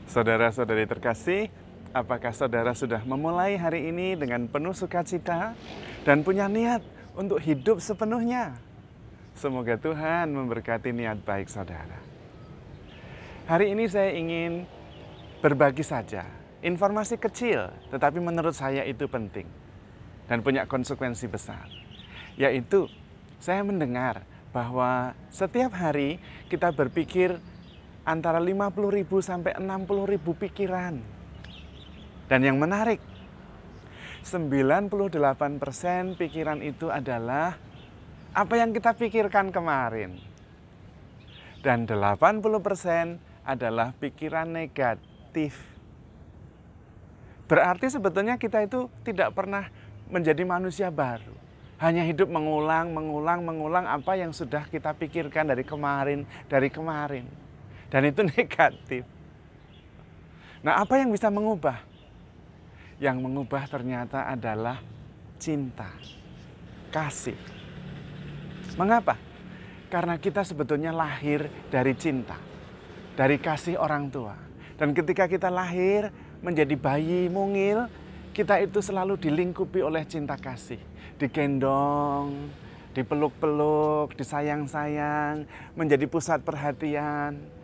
Saudara-saudari terkasih, apakah saudara sudah memulai hari ini dengan penuh sukacita dan punya niat untuk hidup sepenuhnya? Semoga Tuhan memberkati niat baik saudara. Hari ini saya ingin berbagi saja informasi kecil, tetapi menurut saya itu penting dan punya konsekuensi besar. Yaitu, saya mendengar bahwa setiap hari kita berpikir antara 50.000 sampai 60.000 pikiran. Dan yang menarik, 98% pikiran itu adalah apa yang kita pikirkan kemarin. Dan 80% adalah pikiran negatif. Berarti sebetulnya kita itu tidak pernah menjadi manusia baru. Hanya hidup mengulang apa yang sudah kita pikirkan dari kemarin. Dan itu negatif. Nah, apa yang bisa mengubah? Yang mengubah ternyata adalah cinta, kasih. Mengapa? Karena kita sebetulnya lahir dari cinta, dari kasih orang tua. Dan ketika kita lahir menjadi bayi mungil, kita itu selalu dilingkupi oleh cinta kasih. Digendong, dipeluk-peluk, disayang-sayang, menjadi pusat perhatian.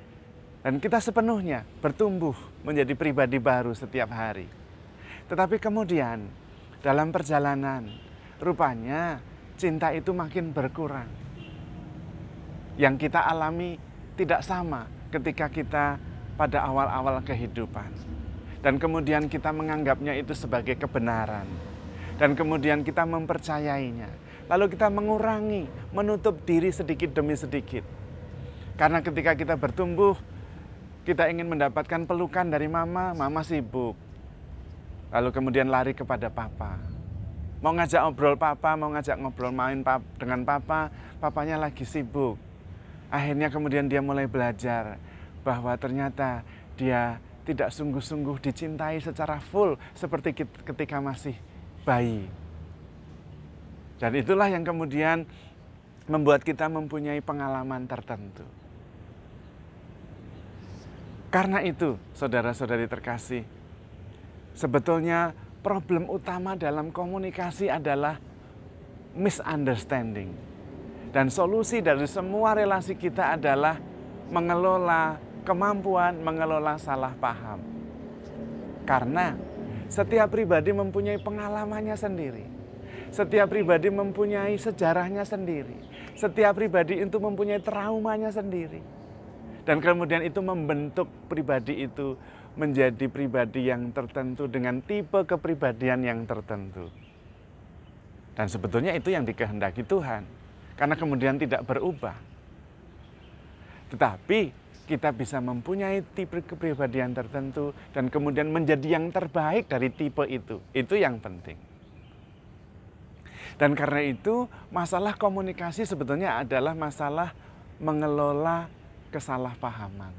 Dan kita sepenuhnya bertumbuh menjadi pribadi baru setiap hari. Tetapi kemudian dalam perjalanan, rupanya cinta itu makin berkurang. Yang kita alami tidak sama ketika kita pada awal-awal kehidupan. Dan kemudian kita menganggapnya itu sebagai kebenaran. Dan kemudian kita mempercayainya. Lalu kita mengurangi, menutup diri sedikit demi sedikit. Karena ketika kita bertumbuh, kita ingin mendapatkan pelukan dari mama sibuk. Lalu kemudian lari kepada papa. Mau ngajak ngobrol papa, mau ngajak ngobrol main dengan papa, papanya lagi sibuk. Akhirnya kemudian dia mulai belajar bahwa ternyata dia tidak sungguh-sungguh dicintai secara full seperti ketika masih bayi. Dan itulah yang kemudian membuat kita mempunyai pengalaman tertentu. Karena itu, saudara-saudari terkasih, sebetulnya problem utama dalam komunikasi adalah misunderstanding. Dan solusi dari semua relasi kita adalah mengelola kemampuan mengelola salah paham. Karena setiap pribadi mempunyai pengalamannya sendiri. Setiap pribadi mempunyai sejarahnya sendiri. Setiap pribadi itu mempunyai traumanya sendiri. Dan kemudian itu membentuk pribadi itu menjadi pribadi yang tertentu dengan tipe kepribadian yang tertentu. Dan sebetulnya itu yang dikehendaki Tuhan. Karena kemudian tidak berubah. Tetapi kita bisa mempunyai tipe kepribadian tertentu dan kemudian menjadi yang terbaik dari tipe itu. Itu yang penting. Dan karena itu masalah komunikasi sebetulnya adalah masalah mengelola kesalahpahaman.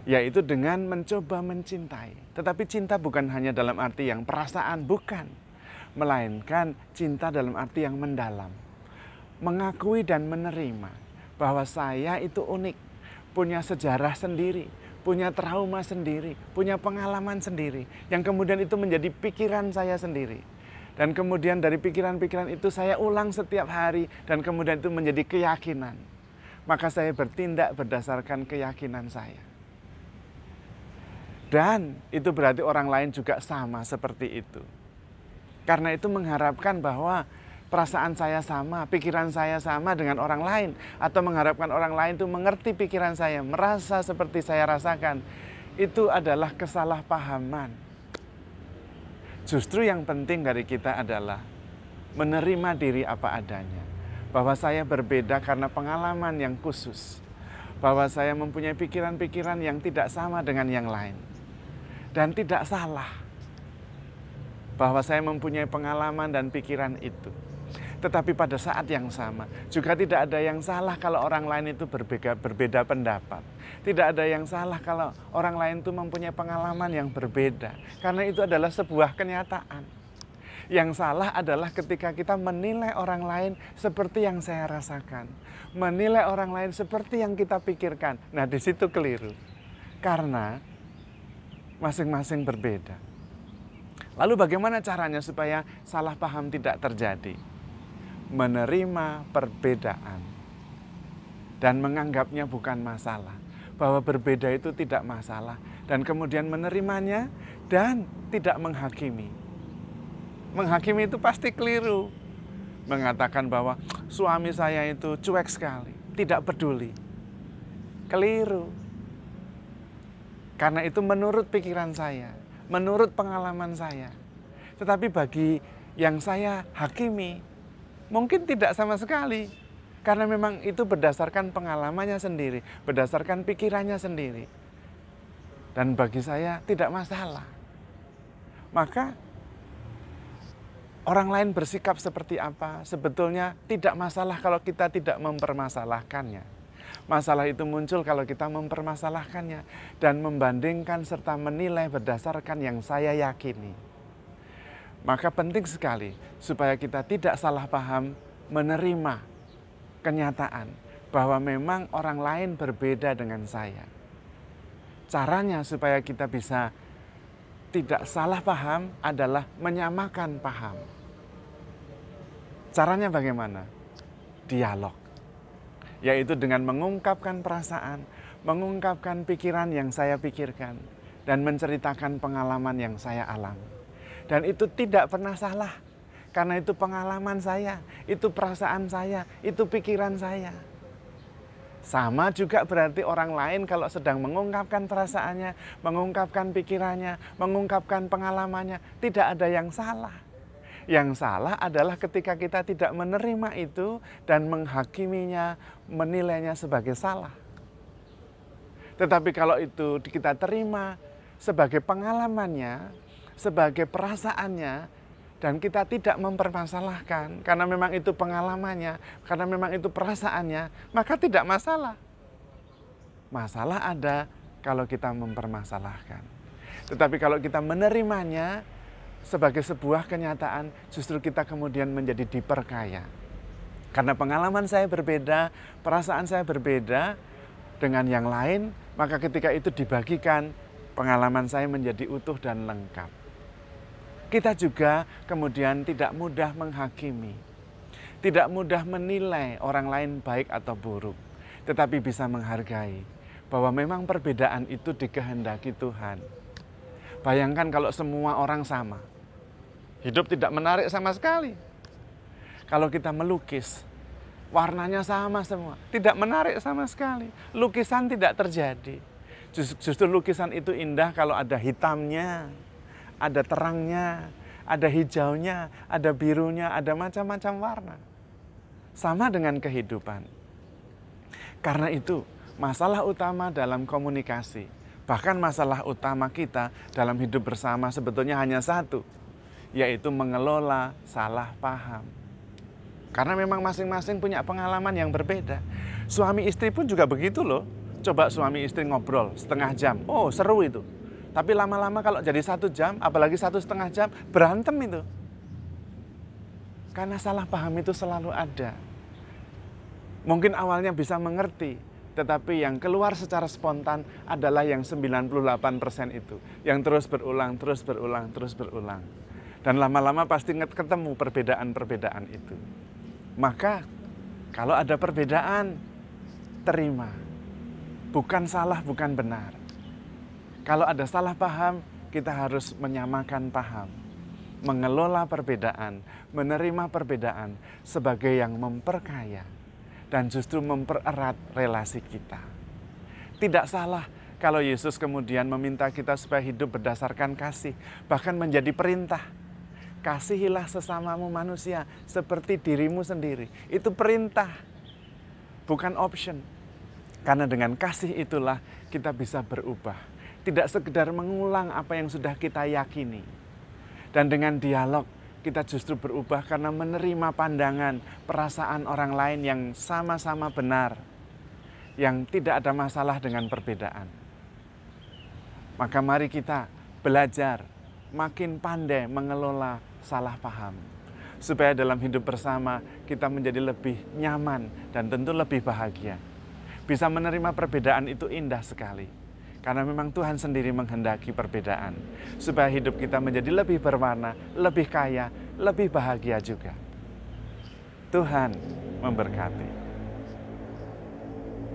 Yaitu dengan mencoba mencintai. Tetapi cinta bukan hanya dalam arti yang perasaan, bukan. Melainkan cinta dalam arti yang mendalam. Mengakui dan menerima bahwa saya itu unik. Punya sejarah sendiri, punya trauma sendiri, punya pengalaman sendiri. Yang kemudian itu menjadi pikiran saya sendiri. Dan kemudian dari pikiran-pikiran itu saya ulang setiap hari. Dan kemudian itu menjadi keyakinan. Maka saya bertindak berdasarkan keyakinan saya. Dan itu berarti orang lain juga sama seperti itu. Karena itu mengharapkan bahwa perasaan saya sama, pikiran saya sama dengan orang lain. Atau mengharapkan orang lain itu mengerti pikiran saya, merasa seperti saya rasakan. Itu adalah kesalahpahaman. Justru yang penting dari kita adalah menerima diri apa adanya. Bahwa saya berbeda karena pengalaman yang khusus. Bahwa saya mempunyai pikiran-pikiran yang tidak sama dengan yang lain. Dan tidak salah. Bahwa saya mempunyai pengalaman dan pikiran itu. Tetapi pada saat yang sama, juga tidak ada yang salah kalau orang lain itu berbeda pendapat. Tidak ada yang salah kalau orang lain itu mempunyai pengalaman yang berbeda. Karena itu adalah sebuah kenyataan. Yang salah adalah ketika kita menilai orang lain seperti yang saya rasakan. Menilai orang lain seperti yang kita pikirkan. Nah, di situ keliru. Karena masing-masing berbeda. Lalu bagaimana caranya supaya salah paham tidak terjadi? Menerima perbedaan dan menganggapnya bukan masalah. Bahwa berbeda itu tidak masalah. Dan kemudian menerimanya dan tidak menghakimi. Menghakimi itu pasti keliru. Mengatakan bahwa suami saya itu cuek sekali, tidak peduli. Keliru. Karena itu menurut pikiran saya, menurut pengalaman saya. Tetapi bagi yang saya hakimi, mungkin tidak sama sekali. Karena memang itu berdasarkan pengalamannya sendiri, berdasarkan pikirannya sendiri. Dan bagi saya tidak masalah. Maka orang lain bersikap seperti apa, sebetulnya tidak masalah kalau kita tidak mempermasalahkannya. Masalah itu muncul kalau kita mempermasalahkannya dan membandingkan serta menilai berdasarkan yang saya yakini. Maka penting sekali supaya kita tidak salah paham, menerima kenyataan bahwa memang orang lain berbeda dengan saya. Caranya supaya kita bisa tidak salah paham adalah menyamakan paham. Caranya bagaimana? Dialog. Yaitu dengan mengungkapkan perasaan, mengungkapkan pikiran yang saya pikirkan, dan menceritakan pengalaman yang saya alami. Dan itu tidak pernah salah, karena itu pengalaman saya, itu perasaan saya, itu pikiran saya. Sama juga berarti orang lain kalau sedang mengungkapkan perasaannya, mengungkapkan pikirannya, mengungkapkan pengalamannya, tidak ada yang salah. Yang salah adalah ketika kita tidak menerima itu dan menghakiminya, menilainya sebagai salah. Tetapi kalau itu kita terima sebagai pengalamannya, sebagai perasaannya, dan kita tidak mempermasalahkan karena memang itu pengalamannya, karena memang itu perasaannya, maka tidak masalah. Masalah ada kalau kita mempermasalahkan. Tetapi kalau kita menerimanya sebagai sebuah kenyataan, justru kita kemudian menjadi diperkaya. Karena pengalaman saya berbeda, perasaan saya berbeda dengan yang lain, maka ketika itu dibagikan, pengalaman saya menjadi utuh dan lengkap. Kita juga kemudian tidak mudah menghakimi, tidak mudah menilai orang lain baik atau buruk, tetapi bisa menghargai bahwa memang perbedaan itu dikehendaki Tuhan. Bayangkan kalau semua orang sama, hidup tidak menarik sama sekali. Kalau kita melukis, warnanya sama semua, tidak menarik sama sekali. Lukisan tidak terjadi. Justru lukisan itu indah kalau ada hitamnya, ada terangnya, ada hijaunya, ada birunya, ada macam-macam warna. Sama dengan kehidupan. Karena itu, masalah utama dalam komunikasi, bahkan masalah utama kita dalam hidup bersama sebetulnya hanya satu, yaitu mengelola salah paham. Karena memang masing-masing punya pengalaman yang berbeda. Suami istri pun juga begitu loh. Coba suami istri ngobrol setengah jam, oh seru itu. Tapi lama-lama kalau jadi 1 jam, apalagi 1,5 jam, berantem itu. Karena salah paham itu selalu ada. Mungkin awalnya bisa mengerti, tetapi yang keluar secara spontan adalah yang 98% itu. Yang terus berulang, terus berulang, terus berulang. Dan lama-lama pasti ketemu perbedaan-perbedaan itu. Maka kalau ada perbedaan, terima. Bukan salah, bukan benar. Kalau ada salah paham, kita harus menyamakan paham. Mengelola perbedaan, menerima perbedaan sebagai yang memperkaya. Dan justru mempererat relasi kita. Tidak salah kalau Yesus kemudian meminta kita supaya hidup berdasarkan kasih. Bahkan menjadi perintah. Kasihilah sesamamu manusia seperti dirimu sendiri. Itu perintah, bukan option. Karena dengan kasih itulah kita bisa berubah. Tidak sekedar mengulang apa yang sudah kita yakini. Dan dengan dialog kita justru berubah karena menerima pandangan, perasaan orang lain yang sama-sama benar. Yang tidak ada masalah dengan perbedaan. Maka mari kita belajar makin pandai mengelola salah paham. Supaya dalam hidup bersama kita menjadi lebih nyaman dan tentu lebih bahagia. Bisa menerima perbedaan itu indah sekali. Karena memang Tuhan sendiri menghendaki perbedaan. Supaya hidup kita menjadi lebih berwarna, lebih kaya, lebih bahagia juga. Tuhan memberkati.